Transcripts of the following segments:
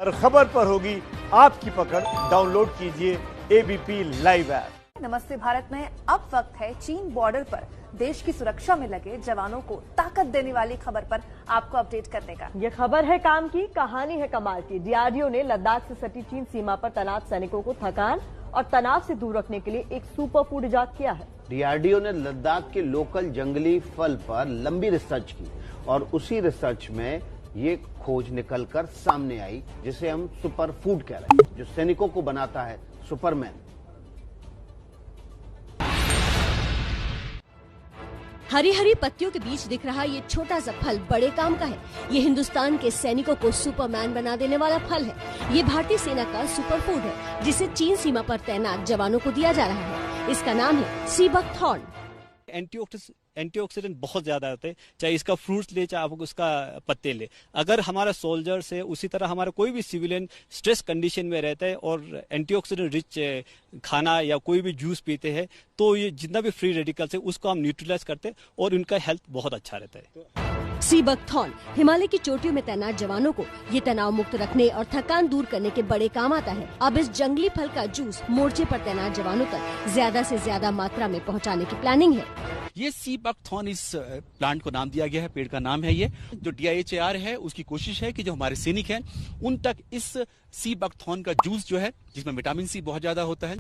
हर खबर पर होगी आपकी पकड़। डाउनलोड कीजिए एबीपी लाइव ऐप। नमस्ते भारत में अब वक्त है चीन बॉर्डर पर देश की सुरक्षा में लगे जवानों को ताकत देने वाली खबर पर आपको अपडेट करने का। ये खबर है काम की, कहानी है कमाल की। डीआरडीओ ने लद्दाख से सटी चीन सीमा पर तैनात सैनिकों को थकान और तनाव से दूर रखने के लिए एक सुपर फूड इजाद किया है। डीआरडीओ ने लद्दाख के लोकल जंगली फल पर लंबी रिसर्च की और उसी रिसर्च में ये खोज निकलकर सामने आई जिसे हम सुपर फूड कह रहे हैं, जो सैनिकों को बनाता है सुपरमैन। हरी हरी पत्तियों के बीच दिख रहा ये छोटा सा फल बड़े काम का है। ये हिंदुस्तान के सैनिकों को सुपरमैन बना देने वाला फल है। ये भारतीय सेना का सुपर फूड है जिसे चीन सीमा पर तैनात जवानों को दिया जा रहा है। इसका नाम है सी बकथॉर्न। एंटीऑक्सीडेंट बहुत ज्यादा होते हैं, चाहे इसका फ्रूट्स ले चाहे आप उसका पत्ते ले। अगर हमारा सोल्जर्स है उसी तरह हमारा कोई भी सिविलियन स्ट्रेस कंडीशन में रहता है और एंटीऑक्सीडेंट रिच खाना या कोई भी जूस पीते हैं तो ये जितना भी फ्री रेडिकल्स है उसको हम न्यूट्रलाइज करते हैं और उनका हेल्थ बहुत अच्छा रहता है। सी बकथॉर्न हिमालय की चोटियों में तैनात जवानों को ये तनाव मुक्त रखने और थकान दूर करने के बड़े काम आता है। अब इस जंगली फल का जूस मोर्चे पर तैनात जवानों तक ज्यादा से ज्यादा मात्रा में पहुंचाने की प्लानिंग है। ये सी बकथॉर्न इस प्लांट को नाम दिया गया है, पेड़ का नाम है ये। जो DIHAR है उसकी कोशिश है कि जो हमारे सैनिक हैं उन तक इस सी बकथॉर्न का जूस जो है जिसमें विटामिन सी बहुत ज्यादा होता है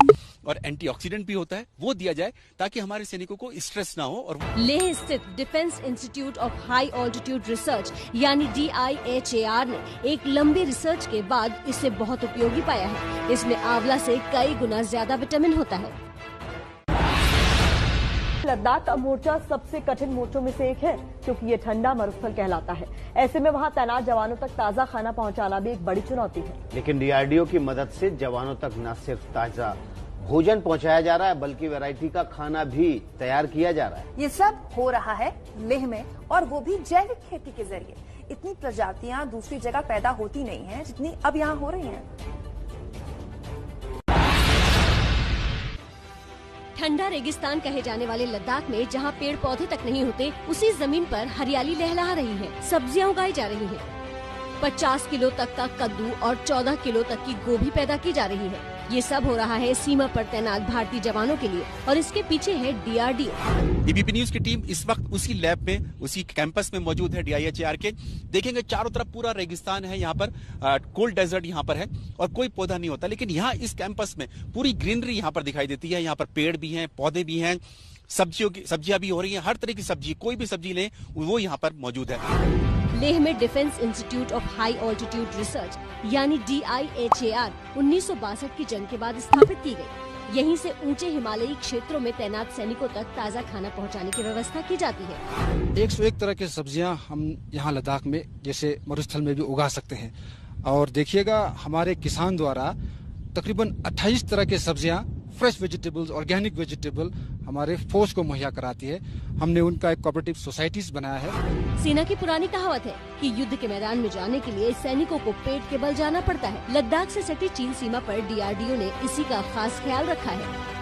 और एंटीऑक्सीडेंट भी होता है वो दिया जाए ताकि हमारे सैनिकों को स्ट्रेस ना हो। और लेह स्थित defence institute of high altitude research यानी DIHAR ने एक लंबी रिसर्च के बाद इसे बहुत उपयोगी पाया है। इसमें आंवला से कई गुना ज्यादा विटामिन होता है। लद्दाख का मोर्चा सबसे कठिन मोर्चों में से एक है क्योंकि ये ठंडा मरुस्थल कहलाता है। ऐसे में वहाँ तैनात जवानों तक ताज़ा खाना पहुँचाना भी एक बड़ी चुनौती है। लेकिन डीआरडीओ की मदद से जवानों तक न सिर्फ ताजा भोजन पहुँचाया जा रहा है बल्कि वैरायटी का खाना भी तैयार किया जा रहा है। ये सब हो रहा है लेह में और वो भी जैविक खेती के जरिए। इतनी प्रजातियां दूसरी जगह पैदा होती नहीं है जितनी अब यहाँ हो रही हैं। ठंडा रेगिस्तान कहे जाने वाले लद्दाख में जहां पेड़ पौधे तक नहीं होते उसी जमीन पर हरियाली लहला रही है। सब्जियां उगाई जा रही हैं। 50 किलो तक का कद्दू और 14 किलो तक की गोभी पैदा की जा रही है। ये सब हो रहा है सीमा पर तैनात भारतीय जवानों के लिए और इसके पीछे है DRDO। एबीपी न्यूज की टीम इस वक्त उसी लैब में उसी कैंपस में मौजूद है DIHAR के। देखेंगे चारों तरफ पूरा रेगिस्तान है, यहाँ पर कोल्ड डेजर्ट यहाँ पर है और कोई पौधा नहीं होता, लेकिन यहाँ इस कैंपस में पूरी ग्रीनरी यहाँ पर दिखाई देती है। यहाँ पर पेड़ भी हैं, पौधे भी हैं, सब्जियां भी हो रही हैं। हर तरह की सब्जी, कोई भी सब्जी लें वो यहाँ पर मौजूद है। लेह में defence institute of high altitude research यानी DIHAR 1962 की जंग के बाद स्थापित की गई। यहीं से ऊंचे हिमालयी क्षेत्रों में तैनात सैनिकों तक ताज़ा खाना पहुंचाने की व्यवस्था की जाती है। 101 तरह की सब्जियां हम यहाँ लद्दाख में जैसे मरुस्थल में भी उगा सकते हैं। और देखिएगा हमारे किसान द्वारा तकरीबन 28 तरह की सब्जियां, फ्रेश वेजिटेबल्स, ऑर्गेनिक वेजिटेबल हमारे फोर्स को मुहैया कराती है। हमने उनका एक कोऑपरेटिव सोसाइटीज बनाया है। सेना की पुरानी कहावत है कि युद्ध के मैदान में जाने के लिए सैनिकों को पेट के बल जाना पड़ता है। लद्दाख से सटी चीन सीमा पर DRDO ने इसी का खास ख्याल रखा है।